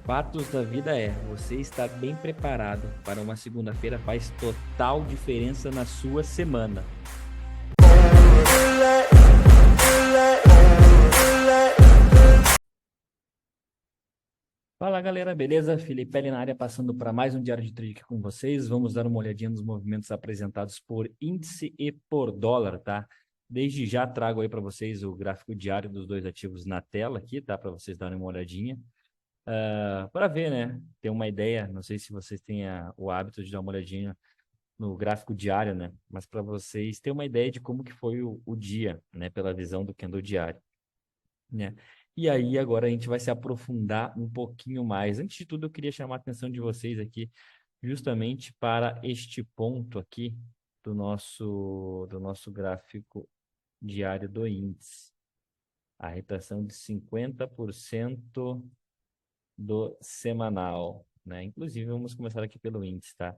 Fatos da vida você estar bem preparado para uma segunda-feira faz total diferença na sua semana. Fala galera, beleza? Felipe na área, passando para mais um diário de trade aqui com vocês. Vamos dar uma olhadinha nos movimentos apresentados por índice e por dólar, tá? Desde já trago aí para vocês o gráfico diário dos dois ativos na tela aqui, tá? Para vocês darem uma olhadinha. Para ver, né? Ter uma ideia, não sei se vocês têm o hábito de dar uma olhadinha no gráfico diário, né? Mas para vocês terem uma ideia de como que foi o dia, né? Pela visão do candle diário, né? E aí agora a gente vai se aprofundar um pouquinho mais. Antes de tudo, eu queria chamar a atenção de vocês aqui justamente para este ponto aqui do nosso gráfico diário do índice. A retração de 50% do semanal, né? Inclusive, vamos começar aqui pelo índice, tá?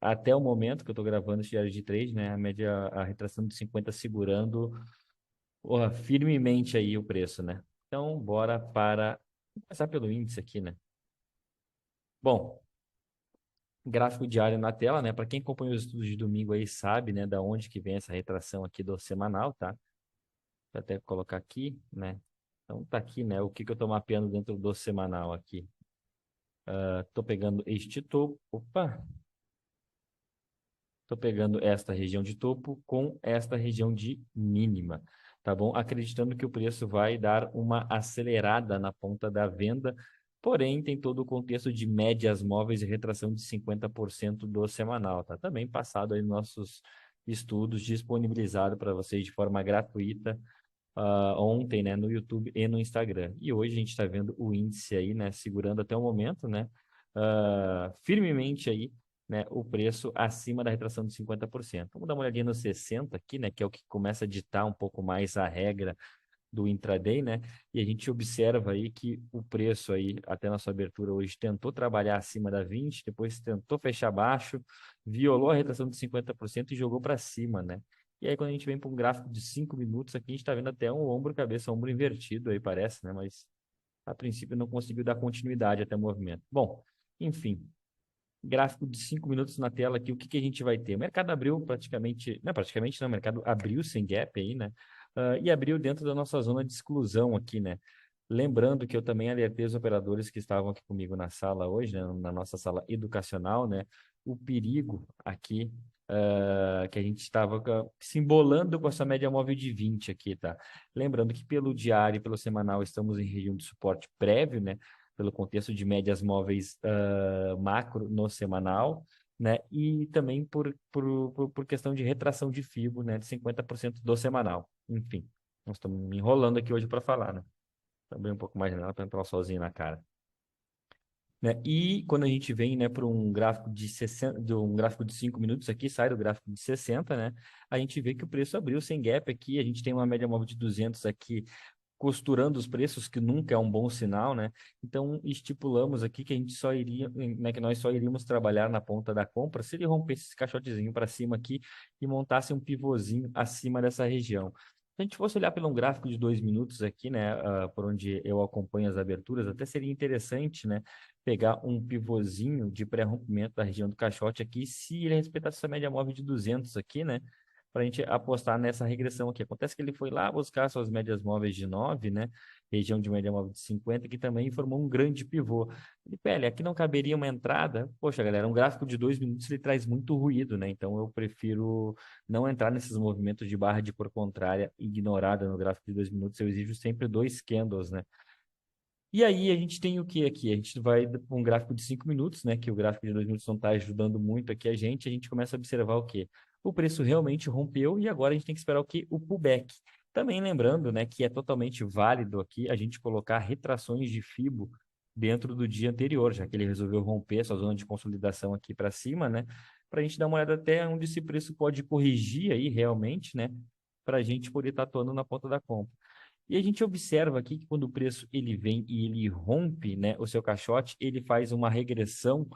Até o momento que eu estou gravando esse diário de trade, né? A média, a retração de 50 segurando firmemente aí o preço, né? Então, bora para começar pelo índice aqui, né? Bom, gráfico diário na tela, né? Para quem acompanha os estudos de domingo aí sabe, né, da onde que vem essa retração aqui do semanal, tá? Vou até colocar aqui, né? Então tá aqui, né? O que que eu estou mapeando dentro do semanal aqui? Tô pegando este topo, opa, tô pegando esta região de topo com esta região de mínima, tá bom? Acreditando que o preço vai dar uma acelerada na ponta da venda, porém tem todo o contexto de médias móveis e retração de 50% do semanal, tá? Também passado aí nos nossos estudos, disponibilizado para vocês de forma gratuita, ontem, né, no YouTube e no Instagram. E hoje a gente está vendo o índice aí, né, segurando até o momento, né, firmemente aí, né, o preço acima da retração de 50%. Vamos dar uma olhadinha no 60 aqui, né, que é o que começa a ditar um pouco mais a regra do intraday, né? E a gente observa aí que o preço aí, até na sua abertura hoje, tentou trabalhar acima da 20, depois tentou fechar baixo, violou a retração de 50% e jogou para cima, né? E aí, quando a gente vem para um gráfico de 5 minutos, aqui a gente está vendo até um ombro, cabeça, ombro invertido aí, parece, né? Mas a princípio não conseguiu dar continuidade até o movimento. Bom, enfim, gráfico de 5 minutos na tela aqui, o que que a gente vai ter? O mercado abriu praticamente não, o mercado abriu sem gap aí, né? E abriu dentro da nossa zona de exclusão aqui, né? Lembrando que eu também alertei os operadores que estavam aqui comigo na sala hoje, né? Na nossa sala educacional, né? O perigo aqui, que a gente estava se embolando com essa média móvel de 20 aqui, tá? Lembrando que pelo diário e pelo semanal estamos em região de suporte prévio, né? Pelo contexto de médias móveis macro no semanal, né? E também por questão de retração de FIBO, né? De 50% do semanal. Enfim, nós estamos me enrolando aqui hoje para falar, né? Também um pouco mais nela para entrar sozinho na cara. Né? E quando a gente vem, né, para um gráfico de 60, um gráfico de 5 minutos aqui, sai do gráfico de 60, né? A gente vê que o preço abriu sem gap aqui, a gente tem uma média móvel de 200 aqui costurando os preços, que nunca é um bom sinal, né? Então, estipulamos aqui que a gente só iria, né, que nós só iríamos trabalhar na ponta da compra se ele rompesse esse caixotezinho para cima aqui e montasse um pivôzinho acima dessa região. Se a gente fosse olhar pelo um gráfico de 2 minutos aqui, né, por onde eu acompanho as aberturas, até seria interessante, né, pegar um pivôzinho de pré-rompimento da região do caixote aqui, se ele respeitasse essa média móvel de 200 aqui, né, para a gente apostar nessa regressão aqui. Acontece que ele foi lá buscar suas médias móveis de 9, né? Região de média móvel de 50, que também formou um grande pivô. Ele, pele, aqui não caberia uma entrada. Poxa, galera, um gráfico de 2 minutos ele traz muito ruído, né? Então eu prefiro não entrar nesses movimentos de barra de cor contrária ignorada no gráfico de 2 minutos. Eu exijo sempre 2 candles, né? E aí a gente tem o que aqui? A gente vai para um gráfico de 5 minutos, né? Que o gráfico de 2 minutos não está ajudando muito aqui a gente começa a observar o quê? O preço realmente rompeu e agora a gente tem que esperar o quê? O pullback. Também lembrando, né, que é totalmente válido aqui a gente colocar retrações de FIBO dentro do dia anterior, já que ele resolveu romper essa zona de consolidação aqui para cima, né? Para a gente dar uma olhada até onde esse preço pode corrigir aí realmente, né? Para a gente poder estar atuando na ponta da compra. E a gente observa aqui que quando o preço ele vem e ele rompe, né, o seu caixote, ele faz uma regressão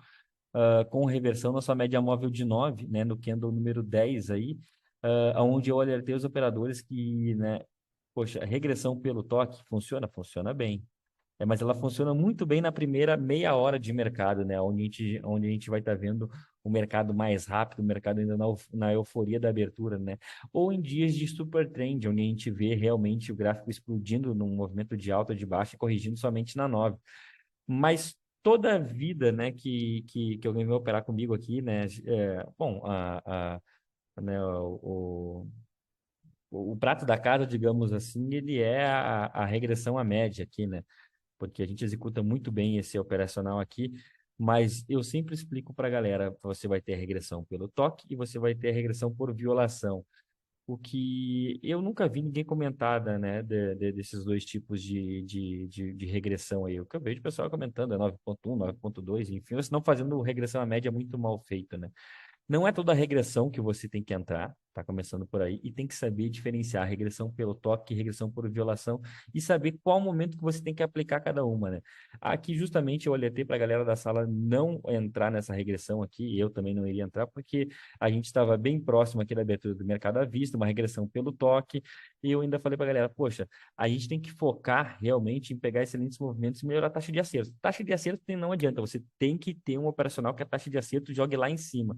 com reversão na sua média móvel de 9, né, no candle número 10 aí, onde eu alertei os operadores que, né, poxa, regressão pelo toque funciona? Funciona bem. Mas ela funciona muito bem na primeira meia hora de mercado, né? Onde a gente vai estar vendo o mercado mais rápido, o mercado ainda na euforia da abertura, né? Ou em dias de super trend, onde a gente vê realmente o gráfico explodindo num movimento de alta, de baixa e corrigindo somente na 9. Mas toda a vida, né, que alguém vai operar comigo aqui, né? Bom, né, o prato da casa, digamos assim, ele é a regressão à média aqui, né? Porque a gente executa muito bem esse operacional aqui, mas eu sempre explico para a galera, você vai ter a regressão pelo toque e você vai ter a regressão por violação. O que eu nunca vi ninguém comentar, né, desses dois tipos de regressão aí. O que eu vejo o pessoal comentando é 9.1, 9.2, enfim, ou senão fazendo regressão à média muito mal feita, né? Não é toda regressão que você tem que entrar, tá começando por aí, e tem que saber diferenciar regressão pelo toque e regressão por violação e saber qual momento que você tem que aplicar cada uma, né? Aqui, justamente, eu alertei para a galera da sala não entrar nessa regressão aqui, eu também não iria entrar, porque a gente estava bem próximo aqui da abertura do mercado à vista, uma regressão pelo toque, e eu ainda falei para a galera, poxa, a gente tem que focar realmente em pegar excelentes movimentos e melhorar a taxa de acerto. Taxa de acerto não adianta, você tem que ter um operacional que a taxa de acerto jogue lá em cima.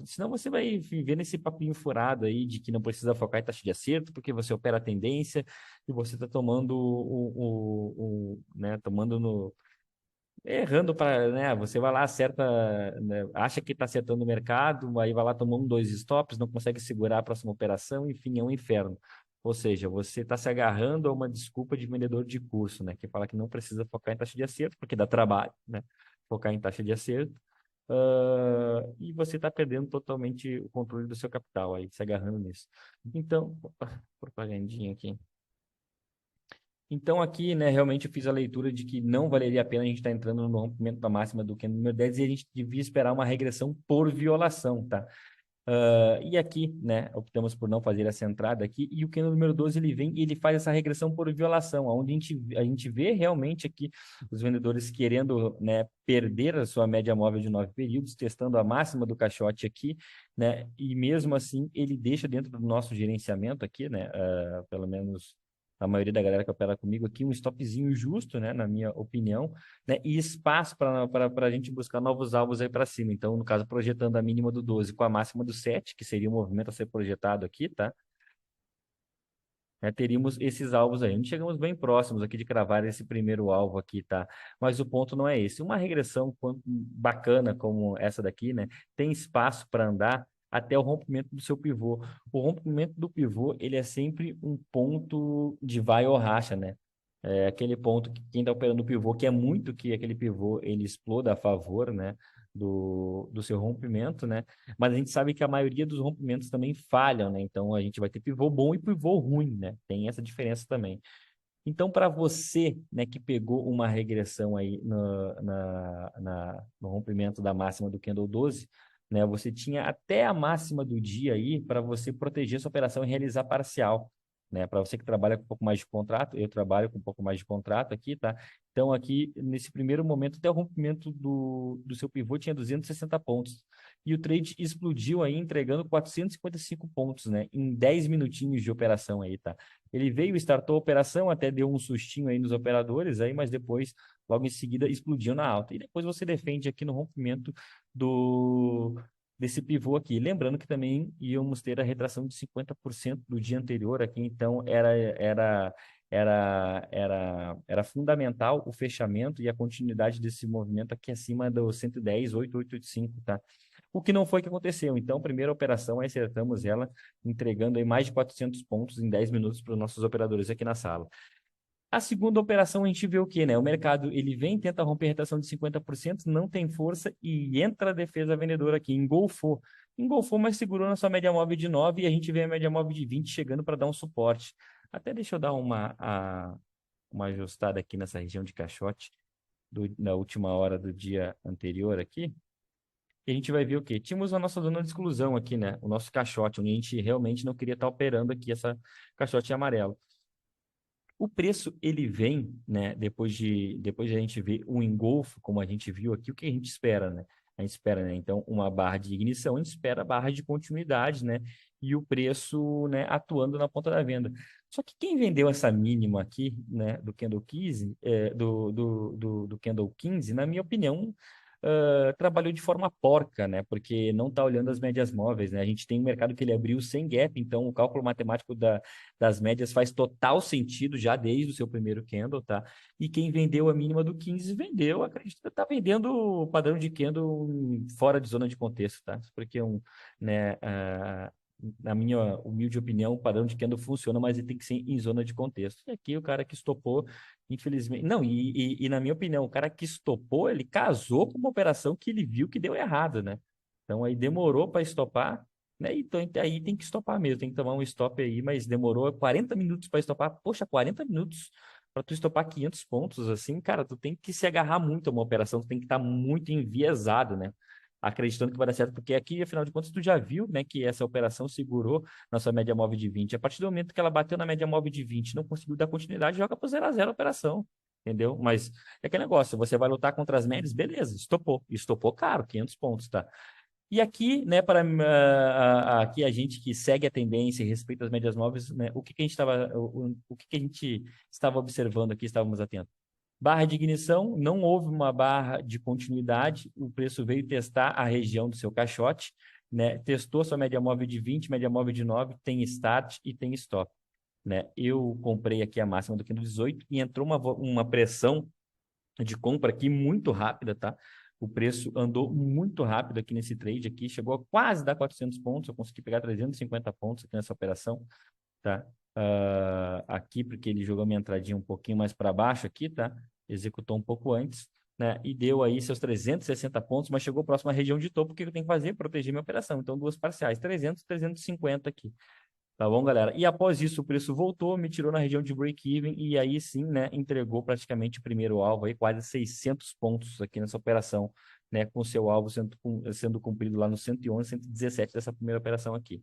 Senão você vai viver nesse papinho furado aí de que não precisa focar em taxa de acerto, porque você opera a tendência e você está tomando né, tomando no errando para, né, você vai lá acerta, né, acha que está acertando o mercado, aí vai lá tomando dois stops, não consegue segurar a próxima operação, enfim, é um inferno. Ou seja, você está se agarrando a uma desculpa de vendedor de curso, né, que fala que não precisa focar em taxa de acerto, porque dá trabalho, né, focar em taxa de acerto. E você está perdendo totalmente o controle do seu capital aí, se agarrando nisso. Então, opa, propagandinha aqui. Então, aqui, né, realmente eu fiz a leitura de que não valeria a pena a gente estar entrando no rompimento da máxima do candle número 10 e a gente devia esperar uma regressão por violação, tá? E aqui, né, optamos por não fazer essa entrada aqui, e o candle número 12 ele vem e ele faz essa regressão por violação, onde a gente vê realmente aqui os vendedores querendo, né, perder a sua média móvel de 9 períodos, testando a máxima do caixote aqui, né, e mesmo assim ele deixa dentro do nosso gerenciamento aqui, né, pelo menos a maioria da galera que opera comigo aqui, um stopzinho justo, né, na minha opinião, né, e espaço para a gente buscar novos alvos aí para cima. Então, no caso, projetando a mínima do 12 com a máxima do 7, que seria o movimento a ser projetado aqui, tá? Teríamos esses alvos aí. A gente chegamos bem próximos aqui de cravar esse primeiro alvo aqui, tá? Mas o ponto não é esse. Uma regressão bacana como essa daqui, né? Tem espaço para andar até o rompimento do seu pivô. O rompimento do pivô, ele é sempre um ponto de vai ou racha, né? É aquele ponto que quem está operando o pivô quer muito que aquele pivô ele exploda a favor, né? Do seu rompimento, né? Mas a gente sabe que a maioria dos rompimentos também falham, né? Então a gente vai ter pivô bom e pivô ruim, né? Tem essa diferença também. Então, para você, né, que pegou uma regressão aí no rompimento da máxima do Candle 12, né? Você tinha até a máxima do dia aí para você proteger sua operação e realizar parcial. Né, para você que trabalha com um pouco mais de contrato, eu trabalho com um pouco mais de contrato aqui, tá? Então, aqui, nesse primeiro momento, até o rompimento do seu pivô tinha 260 pontos. E o trade explodiu aí, entregando 455 pontos, né? Em 10 minutinhos de operação aí, tá? Ele veio, startou a operação, até deu um sustinho aí nos operadores, aí, mas depois, logo em seguida, explodiu na alta. E depois você defende aqui no rompimento do desse pivô aqui. Lembrando que também íamos ter a retração de 50% do dia anterior aqui, então era fundamental o fechamento e a continuidade desse movimento aqui acima do 110,885, tá? O que não foi que aconteceu. Então, primeira operação, acertamos ela, entregando aí mais de 400 pontos em 10 minutos para os nossos operadores aqui na sala. A segunda operação a gente vê o quê, né? O mercado ele vem, tenta romper a retração de 50%, não tem força e entra a defesa vendedora aqui, engolfou. Engolfou, mas segurou na sua média móvel de 9 e a gente vê a média móvel de 20 chegando para dar um suporte. Até deixa eu dar uma ajustada aqui nessa região de caixote na última hora do dia anterior aqui. E a gente vai ver o quê? Tínhamos a nossa zona de exclusão aqui, né? O nosso caixote, onde a gente realmente não queria estar operando aqui essa caixote amarelo. O preço, ele vem, né? Depois de a gente ver o engolfo, como a gente viu aqui, o que a gente espera, né? a gente espera, né? Então, uma barra de ignição, a gente espera a barra de continuidade, né? E o preço, né, atuando na ponta da venda. Só que quem vendeu essa mínima aqui, né, do Candle 15, do Candle 15, na minha opinião, trabalhou de forma porca, né? Porque não está olhando as médias móveis, né? A gente tem um mercado que ele abriu sem gap, então o cálculo matemático das médias faz total sentido já desde o seu primeiro candle, tá? E quem vendeu a mínima do 15 vendeu, acredito que está vendendo o padrão de candle fora de zona de contexto, tá? Porque né, na minha humilde opinião, o padrão de candle funciona, mas ele tem que ser em zona de contexto. E aqui o cara que estopou, infelizmente. Não, e na minha opinião, o cara que estopou, ele casou com uma operação que ele viu que deu errado, né? Então aí demorou para estopar, né? Então aí tem que estopar mesmo, tem que tomar um stop aí, mas demorou 40 minutos para estopar. Poxa, 40 minutos para tu estopar 500 pontos, assim, cara, tu tem que se agarrar muito a uma operação, tu tem que estar muito enviesado, né? Acreditando que vai dar certo, porque aqui, afinal de contas, tu já viu, né, que essa operação segurou na sua média móvel de 20. A partir do momento que ela bateu na média móvel de 20, não conseguiu dar continuidade, joga para 0 a 0 a operação, entendeu? Mas é aquele negócio, você vai lutar contra as médias, beleza, estopou. Estopou caro, 500 pontos, tá? E aqui, né, para aqui a gente que segue a tendência e respeita as médias móveis, né, o que que a gente estava, o que que a gente estava observando aqui, estávamos atentos? Barra de ignição, não houve uma barra de continuidade, o preço veio testar a região do seu caixote, né? Testou sua média móvel de 20, média móvel de 9, tem start e tem stop, né? Eu comprei aqui a máxima do Kindle 18 e entrou uma pressão de compra aqui muito rápida, tá? O preço andou muito rápido aqui nesse trade aqui, chegou a quase dar 400 pontos, eu consegui pegar 350 pontos aqui nessa operação, tá? Aqui, porque ele jogou minha entradinha um pouquinho mais para baixo aqui, tá? Executou um pouco antes, né? E deu aí seus 360 pontos, mas chegou próximo à região de topo. O que eu tenho que fazer? Proteger minha operação. Então, duas parciais, 300, 350 aqui. Tá bom, galera? E após isso, o preço voltou, me tirou na região de break-even e aí sim, né, entregou praticamente o primeiro alvo aí, quase 600 pontos aqui nessa operação, né, com o seu alvo sendo cumprido lá no 111, 117 dessa primeira operação aqui.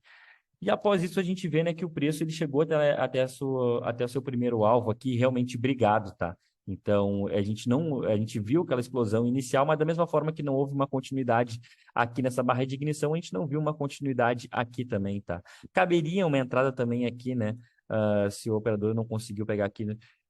E após isso a gente vê, né, que o preço ele chegou até o seu primeiro alvo aqui, realmente brigado, tá? Então, a gente viu aquela explosão inicial, mas da mesma forma que não houve uma continuidade aqui nessa barra de ignição, a gente não viu uma continuidade aqui também, tá? Caberia uma entrada também aqui, né? Se o operador não conseguiu pegar aqui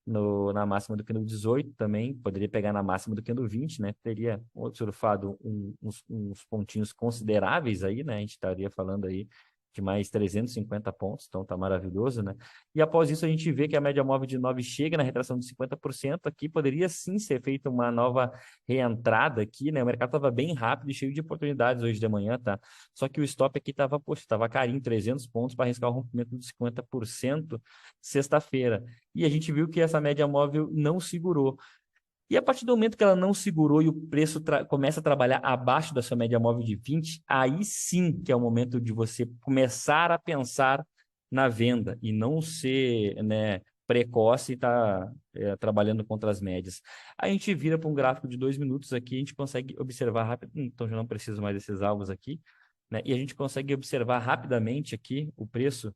na máxima do candle 18 também, poderia pegar na máxima do candle 20, né? Teria surfado uns pontinhos consideráveis aí, né? A gente estaria falando aí de mais 350 pontos, então tá maravilhoso, né? E após isso a gente vê que a média móvel de 9 chega na retração de 50%, aqui poderia sim ser feita uma nova reentrada aqui, né? O mercado estava bem rápido e cheio de oportunidades hoje de manhã, tá? Só que o stop aqui estava, poxa, estava carinho, 300 pontos para arriscar o rompimento de 50% sexta-feira. E a gente viu que essa média móvel não segurou. E a partir do momento que ela não segurou e o preço começa a trabalhar abaixo da sua média móvel de 20, aí sim que é o momento de você começar a pensar na venda e não ser, né, precoce e estar trabalhando contra as médias. A gente vira para um gráfico de 2 minutos aqui, a gente consegue observar rápido. Então já não preciso mais desses alvos aqui, né? E a gente consegue observar rapidamente aqui o preço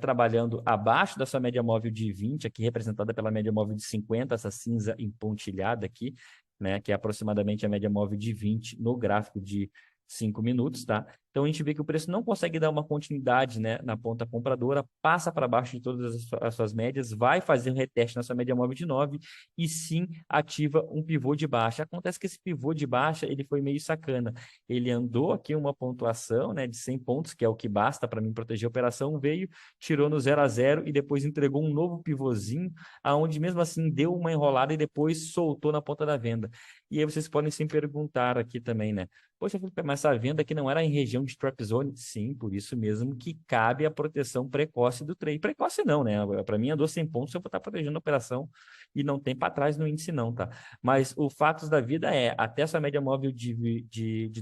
trabalhando abaixo da sua média móvel de 20, aqui representada pela média móvel de 50, essa cinza empontilhada aqui, né, que é aproximadamente a média móvel de 20 no gráfico de 5 minutos, tá? Então a gente vê que o preço não consegue dar uma continuidade, né, na ponta compradora, passa para baixo de todas as suas médias, vai fazer um reteste na sua média móvel de 9 e sim ativa um pivô de baixa. Acontece que esse pivô de baixa, ele foi meio sacana. Ele andou aqui uma pontuação, né, de 100 pontos, que é o que basta para mim proteger a operação, veio, tirou no 0 a 0 e depois entregou um novo pivôzinho, aonde mesmo assim deu uma enrolada e depois soltou na ponta da venda. E aí vocês podem se perguntar aqui também, né? Poxa, Felipe, mas essa venda aqui não era em região de trap zone? Sim, por isso mesmo que cabe a proteção precoce do trade. Precoce não, né? Para mim andou 100 pontos, eu vou estar protegendo a operação e não tem para trás no índice não, tá? Mas o fato da vida é, até essa média móvel de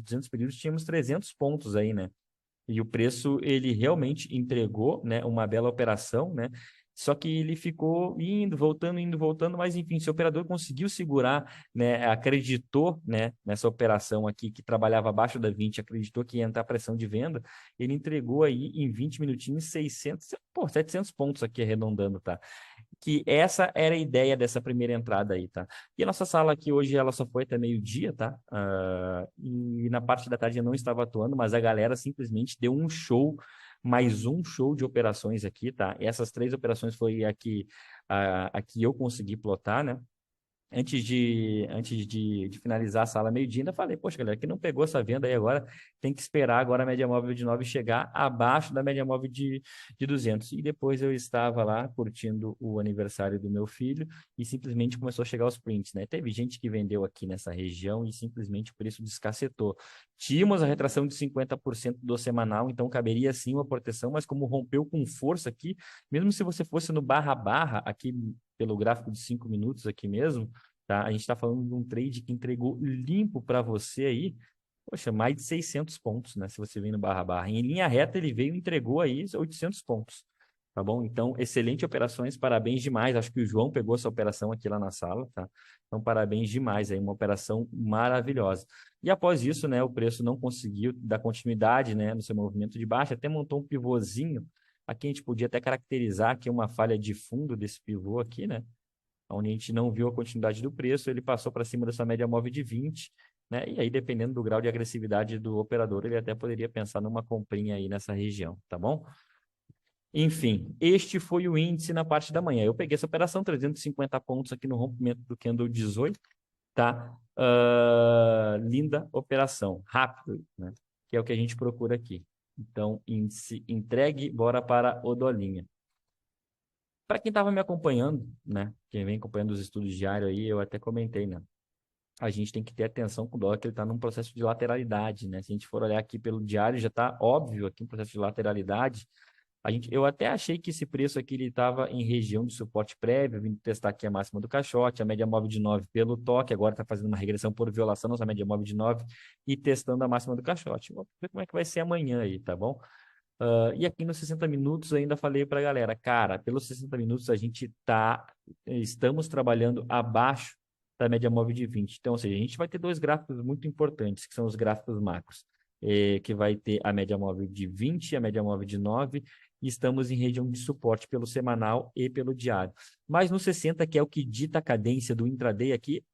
200 períodos tínhamos 300 pontos aí, né? E o preço, ele realmente entregou, né, uma bela operação, né? Só que ele ficou indo, voltando, mas enfim, se o operador conseguiu segurar, né, acreditou, né, nessa operação aqui que trabalhava abaixo da 20, acreditou que ia entrar pressão de venda, ele entregou aí em 20 minutinhos 600, pô, 700 pontos aqui arredondando, tá? que essa era a ideia dessa primeira entrada aí, tá? E a nossa sala aqui hoje, ela só foi até meio-dia, tá? E na parte da tarde eu não estava atuando, mas a galera simplesmente deu um show, mais um show de operações aqui, tá? Essas 3 operações foi a que eu consegui plotar, né? Antes de finalizar a sala meio-dia, ainda falei, poxa, galera, que não pegou essa venda aí agora, tem que esperar agora a média móvel de 9 chegar abaixo da média móvel de 200. E depois eu estava lá curtindo o aniversário do meu filho e simplesmente começou a chegar os prints, né? Teve gente que vendeu aqui nessa região e simplesmente o preço descacetou. Tínhamos a retração de 50% do semanal, então caberia sim uma proteção, mas como rompeu com força aqui, mesmo se você fosse no barra-barra, aqui pelo gráfico de 5 minutos aqui mesmo, tá? A gente está falando de um trade que entregou limpo para você aí, poxa, mais de 600 pontos, né? Se você vem no barra-barra. Em linha reta, ele veio e entregou aí 800 pontos, tá bom? Então, excelente operações, parabéns demais. Acho que o João pegou essa operação aqui lá na sala, tá? Então, parabéns demais aí, uma operação maravilhosa. E após isso, né, o preço não conseguiu dar continuidade, né, no seu movimento de baixa, até montou um pivôzinho. Aqui a gente podia até caracterizar aqui uma falha de fundo desse pivô aqui, né? Onde a gente não viu a continuidade do preço, ele passou para cima dessa média móvel de 20, né? E aí, dependendo do grau de agressividade do operador, ele até poderia pensar numa comprinha aí nessa região, tá bom? Enfim, este foi o índice na parte da manhã. Eu peguei essa operação, 350 pontos aqui no rompimento do candle 18, tá? Linda operação, rápido, né? Que é o que a gente procura aqui. Então, índice entregue, bora para o dolinha. Para quem estava me acompanhando, né? Quem vem acompanhando os estudos diários aí, eu até comentei, né? A gente tem que ter atenção com o dólar, que ele está num processo de lateralidade, né? Se a gente for olhar aqui pelo diário, já está óbvio aqui um processo de lateralidade. Eu até achei que esse preço aqui ele estava em região de suporte prévio, vindo testar aqui a máxima do caixote, a média móvel de 9 pelo toque, agora está fazendo uma regressão por violação, nossa média móvel de 9 e testando a máxima do caixote. Vamos ver como é que vai ser amanhã aí, tá bom? E aqui nos 60 minutos eu ainda falei para a galera, cara, pelos 60 minutos estamos trabalhando abaixo da média móvel de 20. Então, ou seja, a gente vai ter 2 gráficos muito importantes, que são os gráficos macros, que vai ter a média móvel de 20 e a média móvel de 9, e estamos em região de suporte pelo semanal e pelo diário. Mas no 60, que é o que dita a cadência do intraday aqui,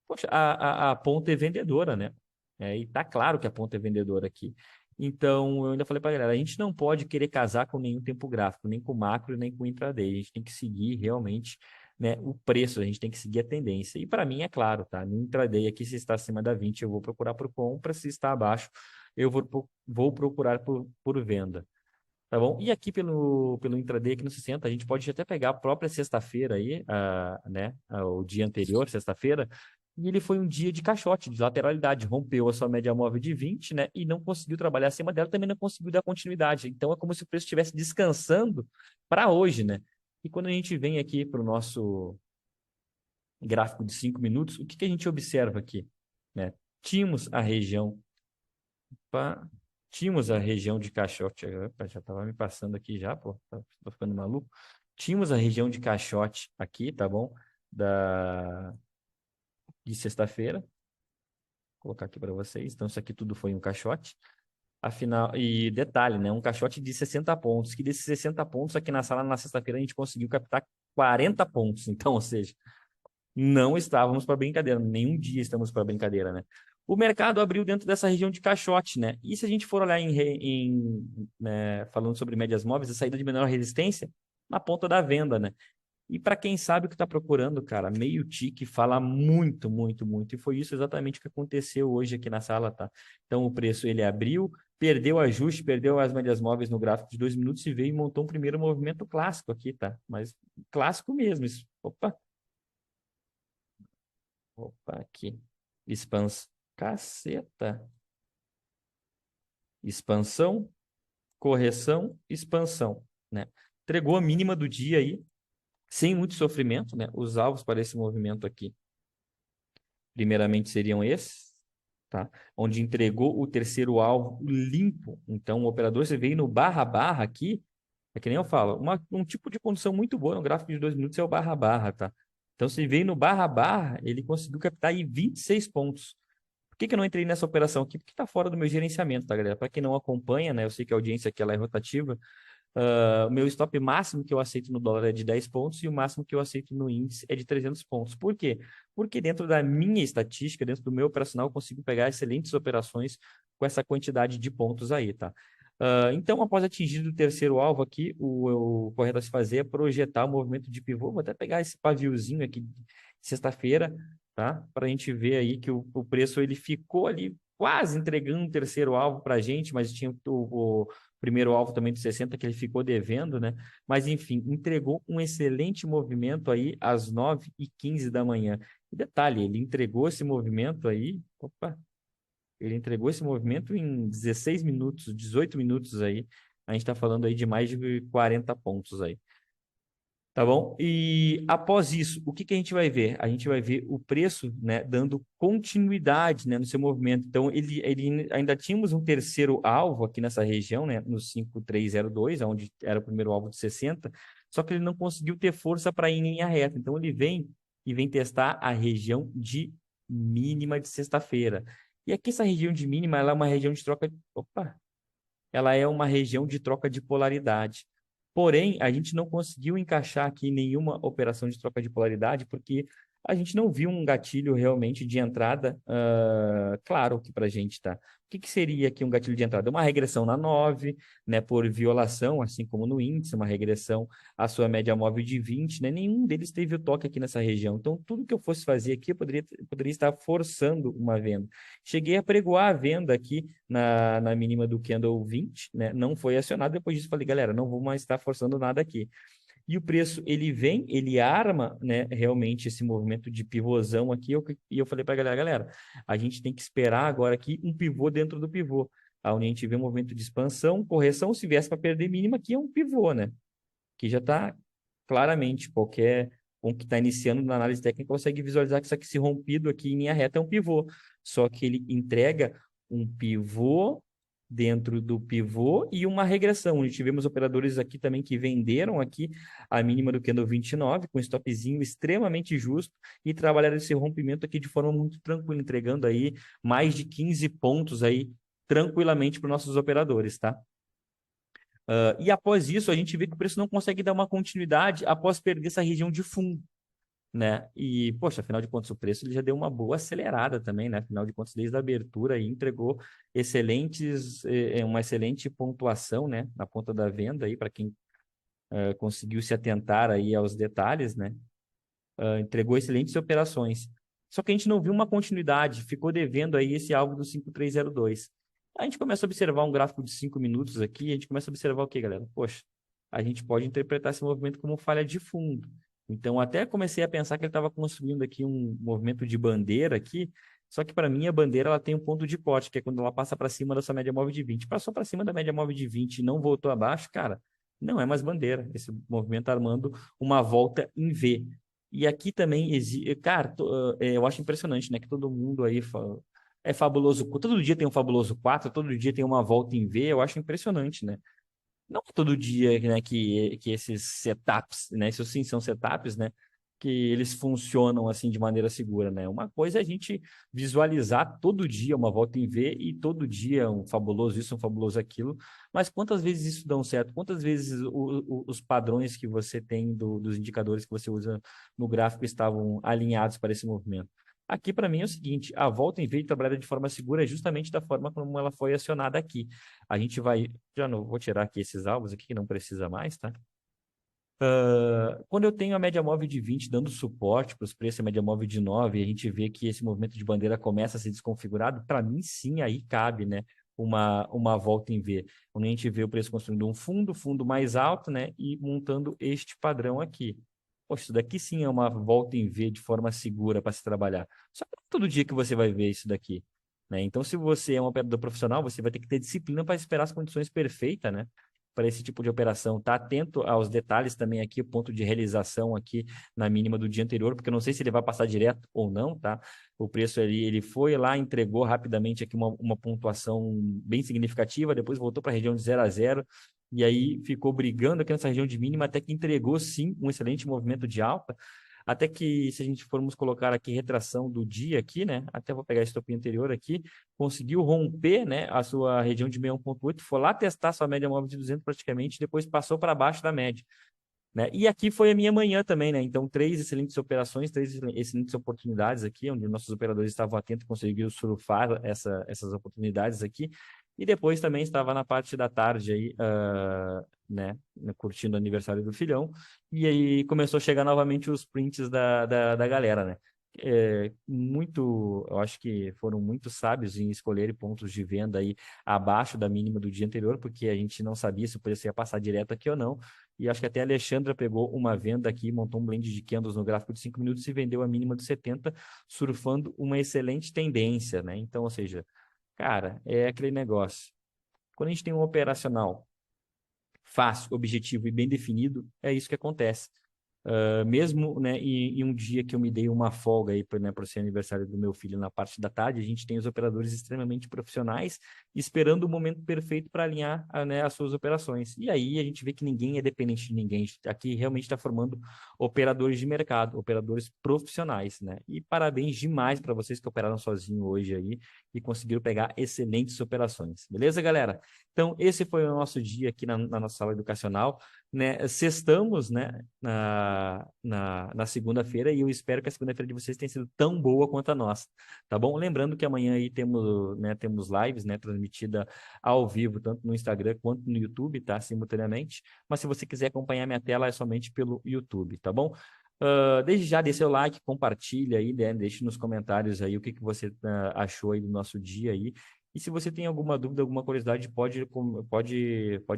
poxa, a ponta é vendedora, né? E tá claro que a ponta é vendedora aqui. Então, eu ainda falei para a galera, a gente não pode querer casar com nenhum tempo gráfico, nem com macro, nem com intraday. A gente tem que seguir realmente, né, o preço, a gente tem que seguir a tendência. E para mim é claro, tá? No intraday aqui, se está acima da 20, eu vou procurar por compra, se está abaixo, eu vou procurar por venda. Tá bom? E aqui pelo intraday, aqui no 60, a gente pode até pegar a própria sexta-feira aí, né? O dia anterior, sexta-feira, e ele foi um dia de caixote, de lateralidade, rompeu a sua média móvel de 20, né? E não conseguiu trabalhar acima dela, também não conseguiu dar continuidade. Então é como se o preço estivesse descansando para hoje, né? E quando a gente vem aqui para o nosso gráfico de 5 minutos, o que que a gente observa aqui, né? Tínhamos a região. Opa, tínhamos a região de caixote. Opa, já estava me passando aqui já, pô. Tô ficando maluco. Tínhamos a região de caixote aqui, tá bom? De sexta-feira. Vou colocar aqui para vocês. Então, isso aqui tudo foi um caixote. Afinal, e detalhe, né? Um caixote de 60 pontos. Que desses 60 pontos, aqui na sala, na sexta-feira, a gente conseguiu captar 40 pontos. Então, ou seja, não estávamos para brincadeira, nenhum dia estamos para brincadeira, né? O mercado abriu dentro dessa região de caixote, né? E se a gente for olhar né, falando sobre médias móveis, a saída de menor resistência na ponta da venda, né? E para quem sabe o que está procurando, cara, meio tique fala muito, muito, muito. E foi isso exatamente o que aconteceu hoje aqui na sala, tá? Então o preço ele abriu, perdeu o ajuste, perdeu as médias móveis no gráfico de 2 minutos e veio e montou um primeiro movimento clássico aqui, tá? Mas clássico mesmo. Isso. Opa, aqui. Expansão. Caceta. Expansão, correção, expansão, né? Entregou a mínima do dia aí, sem muito sofrimento, né? Os alvos para esse movimento aqui, primeiramente seriam esses, tá? Onde entregou o terceiro alvo limpo. Então, o operador, você veio no barra-barra aqui, é que nem eu falo, um tipo de condição muito boa no gráfico de 2 minutos é o barra-barra, tá? Então, se veio no barra-barra, ele conseguiu captar aí 26 pontos. Por que que eu não entrei nessa operação aqui? Porque está fora do meu gerenciamento, tá, galera? Para quem não acompanha, né? Eu sei que a audiência aqui ela é rotativa. O meu stop máximo que eu aceito no dólar é de 10 pontos e o máximo que eu aceito no índice é de 300 pontos. Por quê? Porque dentro da minha estatística, dentro do meu operacional, eu consigo pegar excelentes operações com essa quantidade de pontos aí, tá? Então, após atingir o terceiro alvo aqui, o correto a se fazer é projetar o movimento de pivô. Vou até pegar esse paviozinho aqui de sexta-feira, tá? Para a gente ver aí que o preço ele ficou ali quase entregando um terceiro alvo para a gente, mas tinha o primeiro alvo também de 60 que ele ficou devendo, né? Mas enfim, entregou um excelente movimento aí às 9h15 da manhã. E detalhe, ele entregou esse movimento aí, ele entregou esse movimento em 16 minutos, 18 minutos aí. A gente está falando aí de mais de 40 pontos aí. Tá bom? E após isso, o que que a gente vai ver? A gente vai ver o preço, né, dando continuidade, né, no seu movimento. Então, ele ainda tínhamos um terceiro alvo aqui nessa região, né, no 5302, onde era o primeiro alvo de 60, só que ele não conseguiu ter força para ir em linha reta. Então, ele vem testar a região de mínima de sexta-feira. E aqui essa região de mínima, ela é uma região de troca. Opa! Ela é uma região de troca de polaridade. Porém, a gente não conseguiu encaixar aqui nenhuma operação de troca de polaridade, porque a gente não viu um gatilho realmente de entrada claro aqui para a gente, tá? O que seria aqui um gatilho de entrada? Uma regressão na 9, né, por violação, assim como no índice, uma regressão à sua média móvel de 20, né? Nenhum deles teve o toque aqui nessa região. Então, tudo que eu fosse fazer aqui, eu poderia estar forçando uma venda. Cheguei a pregoar a venda aqui na mínima do candle 20, né? Não foi acionado. Depois disso, falei, galera, não vou mais estar forçando nada aqui. E o preço, ele arma, né, realmente esse movimento de pivôzão aqui. E eu falei para a galera, a gente tem que esperar agora aqui um pivô dentro do pivô. Onde a gente vê um movimento de expansão, correção, se viesse para perder mínima, aqui é um pivô, né? Que já está claramente, qualquer um que está iniciando na análise técnica consegue visualizar que isso aqui, se rompido aqui em linha reta, é um pivô. Só que ele entrega um pivô dentro do pivô e uma regressão. A gente tivemos operadores aqui também que venderam aqui a mínima do candle 29, com stopzinho extremamente justo, e trabalharam esse rompimento aqui de forma muito tranquila, entregando aí mais de 15 pontos aí tranquilamente para os nossos operadores, tá? E após isso, a gente vê que o preço não consegue dar uma continuidade após perder essa região de fundo, né? E, poxa, afinal de contas, o preço ele já deu uma boa acelerada também, né? Afinal de contas, desde a abertura aí entregou uma excelente pontuação, né? Na ponta da venda aí, para quem conseguiu se atentar aí aos detalhes, né? Entregou excelentes operações. Só que a gente não viu uma continuidade, ficou devendo aí esse alvo do 5302. A gente começa a observar um gráfico de 5 minutos aqui, a gente começa a observar o quê, galera? Poxa, a gente pode interpretar esse movimento como falha de fundo. Então, até comecei a pensar que ele estava construindo aqui um movimento de bandeira aqui, só que para mim a bandeira ela tem um ponto de corte, que é quando ela passa para cima da sua média móvel de 20. Passou para cima da média móvel de 20 e não voltou abaixo, cara, não é mais bandeira. Esse movimento tá armando uma volta em V. E aqui também existe. Cara, eu acho impressionante, né? Que todo mundo aí é fabuloso. Todo dia tem um fabuloso 4, todo dia tem uma volta em V. Eu acho impressionante, né? Não é todo dia, né, que esses setups, né? Isso sim são setups, né? Que eles funcionam assim de maneira segura, né? Uma coisa é a gente visualizar todo dia uma volta em V e todo dia um fabuloso isso, um fabuloso aquilo, mas quantas vezes isso dão certo? Quantas vezes os padrões que você tem dos indicadores que você usa no gráfico estavam alinhados para esse movimento? Aqui, para mim, é o seguinte: a volta em V trabalhada de forma segura é justamente da forma como ela foi acionada aqui. A gente vai. Já não vou tirar aqui esses alvos aqui que não precisa mais, tá? Quando eu tenho a média móvel de 20 dando suporte para os preços, a média móvel de 9, e a gente vê que esse movimento de bandeira começa a ser desconfigurado, para mim sim, aí cabe, né, uma volta em V. Quando a gente vê o preço construindo um fundo mais alto, né, e montando este padrão aqui. Poxa, isso daqui sim é uma volta em V de forma segura para se trabalhar. Só que não é todo dia que você vai ver isso daqui, né? Então, se você é um operador profissional, você vai ter que ter disciplina para esperar as condições perfeitas, né? Para esse tipo de operação. Tá atento aos detalhes também aqui, o ponto de realização aqui na mínima do dia anterior, porque eu não sei se ele vai passar direto ou não, tá? O preço ali, ele foi lá, entregou rapidamente aqui uma pontuação bem significativa, depois voltou para a região de 0 a 0, e aí ficou brigando aqui nessa região de mínima até que entregou sim um excelente movimento de alta. até que se a gente formos colocar aqui retração do dia aqui, né? Até vou pegar esse topinho anterior aqui, conseguiu romper, né, a sua região de 61,8, foi lá testar sua média móvel de 200 praticamente, depois passou para baixo da média, né? E aqui foi a minha manhã também, né? Então, três excelentes operações, três excelentes oportunidades aqui, onde nossos operadores estavam atentos e conseguiram surfar essas oportunidades aqui. E depois também estava na parte da tarde aí, né, curtindo o aniversário do filhão. E aí começou a chegar novamente os prints da galera, né? Eu acho que foram muito sábios em escolher pontos de venda aí abaixo da mínima do dia anterior, porque a gente não sabia se o preço ia passar direto aqui ou não. E acho que até a Alexandra pegou uma venda aqui, montou um blend de candles no gráfico de 5 minutos e vendeu a mínima de 70, surfando uma excelente tendência, né? Então, ou seja, cara, é aquele negócio. Quando a gente tem um operacional fácil, objetivo e bem definido, é isso que acontece. Mesmo, né, em um dia que eu me dei uma folga aí, né, por ser aniversário do meu filho na parte da tarde, a gente tem os operadores extremamente profissionais esperando o momento perfeito para alinhar, né, as suas operações. E aí a gente vê que ninguém é dependente de ninguém. Aqui realmente está formando operadores de mercado, operadores profissionais, né? E parabéns demais para vocês que operaram sozinho hoje aí e conseguiram pegar excelentes operações. Beleza, galera? Então, esse foi o nosso dia aqui na nossa sala educacional, né? Sextamos, né, na segunda-feira e eu espero que a segunda-feira de vocês tenha sido tão boa quanto a nossa, tá bom? Lembrando que amanhã aí temos lives, né, transmitida ao vivo, tanto no Instagram quanto no YouTube, tá? Simultaneamente. Mas se você quiser acompanhar minha tela, é somente pelo YouTube, tá bom? Desde já, dê seu like, compartilha aí, né? Deixe nos comentários aí o que você achou aí do nosso dia aí. E se você tem alguma dúvida, alguma curiosidade, pode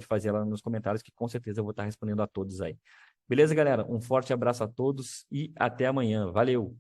fazer ela nos comentários, que com certeza eu vou estar respondendo a todos aí. Beleza, galera? Um forte abraço a todos e até amanhã. Valeu!